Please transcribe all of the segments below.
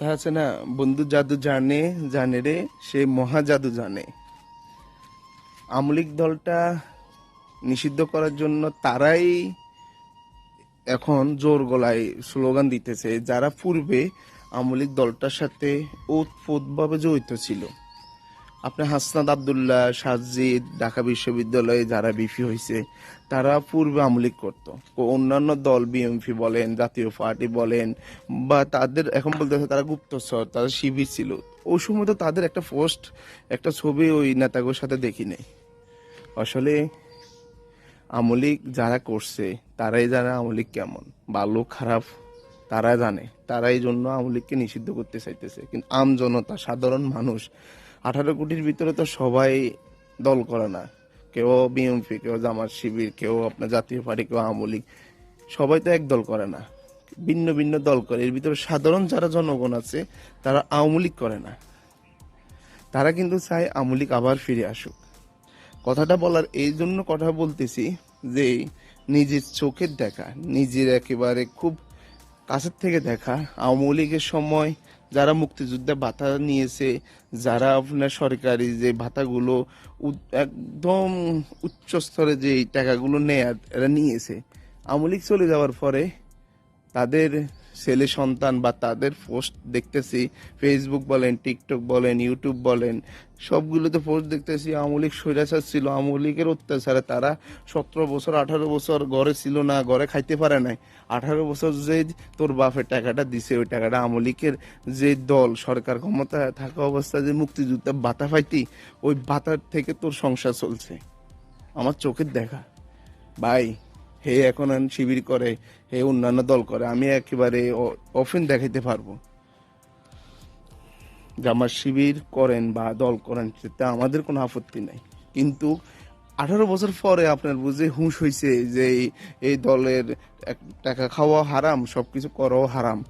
কথা আছে না, বন্ধু জাদু জানে, জানে রে সে মহা জাদু জানে। আমলিক দলটা নিষিদ্ধ করার জন্য তারাই এখন জোর গলায় স্লোগান দিতেছে, যারা পূর্বে আমলিক দলটার সাথে ওতপ্রোতভাবে জড়িত ছিল। আপনি হাসনাত আবদুল্লাহ, সাজিদ, ঢাকা বিশ্ববিদ্যালয়ে যারা বিপি হয়েছে তারা পূর্বে আমলিক করত। অন্যান্য দল বিএনপি বলেন, জাতীয় পার্টি বলেন, বা তাদের এখন বলতেছে তারা গুপ্তচর, তারা শিবির ছিল। ওই সময় তো তাদের একটা পোস্ট, একটা ছবি ওই নেতাগুলোর সাথে দেখি নাই। আসলে আমলিক যারা করছে তারাই জানে আমলিক কেমন, ভালো খারাপ তারা জানে। তারা এই জন্য আমলিককে নিষিদ্ধ করতে চাইতেছে। কিন্তু আম জনতা, সাধারণ মানুষ, 18 কোটির ভিতরে তো সবাই দল করে না। কেউ বিএনপি, কেউ জামাত শিবির, কেউ আপনার জাতীয় পার্টি, কেউ আওয়ামী লীগ, সবাই তো এক দল করে না, ভিন্ন ভিন্ন দল করে। এর ভিতরে সাধারণ যারা জনগণ আছে তারা আওয়ামী লীগ করে না, তারা কিন্তু চায় আওয়ামী লীগ আবার ফিরে আসুক। কথাটা বলার এই জন্য কথা বলতেছি যে নিজের চোখের দেখা, নিজের একেবারে খুব কাছের থেকে দেখা আওয়ামী লীগের সময় যারা মুক্তিযুদ্ধে ভাতা নিয়েছে, যারা আপনার সরকারি যে ভাতাগুলো একদম উচ্চ স্তরে যে এই টাকাগুলো নেয়ার এরা নিয়েছে, আওয়ামী লীগ চলে যাওয়ার পরে তাদের ছেলে সন্তান বা তাদের পোস্ট দেখতেছি, ফেসবুক বলেন, টিকটক বলেন, ইউটিউব বলেন, সবগুলোতে পোস্ট দেখতেছি আওয়ামী লীগ স্বৈরাচার ছিল, আওয়ামী লীগের অত্যাচারে তারা 17 বছর 18 বছর ঘরে ছিল না, ঘরে খাইতে পারে নাই। 18 বছর যে তোর বাপের টাকাটা দিছে, ওই টাকাটা আওয়ামী লীগের যে দল সরকার ক্ষমতায় থাকা অবস্থায় যে মুক্তিযুদ্ধে ভাতা পাইতি, ওই ভাতার থেকে তোর সংসার চলছে। আমার চোখের দেখা ভাই। হে এখন শিবির করে, হে অন্যান্য দল করে, আমি একেবারে অফেন দেখাইতে পারবো। জামাত শিবির করেন বা দল করেন, সেটা আমাদের কোনো আপত্তি নাই। কিন্তু 18 বছর পরে আপনার বুঝে হুঁশ হয়েছে যে এই দলের টাকা খাওয়া হারাম, সবকিছু করাও হারাম।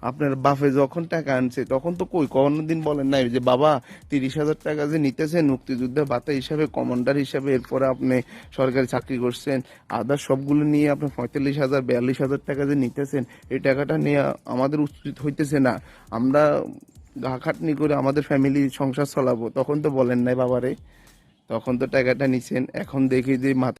আপনার বাপে যখন টাকা আনছে তখন তো কই কোনোদিন বলেন নাই যে বাবা 30,000 টাকা যে নিতেছেন মুক্তিযুদ্ধে ভাতা হিসাবে, কমান্ডার হিসাবে, এরপরে আপনি সরকারি চাকরি করছেন, আদার সবগুলো নিয়ে আপনি 45,000 42,000 টাকা যে নিতেছেন, এই টাকাটা নিয়ে আমাদের উচিত হইতেছে না আমরা গা খাটনি করে আমাদের ফ্যামিলি সংসার চালাবো? তখন তো বলেন নাই বাবারে, তখন তো টাকাটা নিছেন। এখন দেখি যে মাথা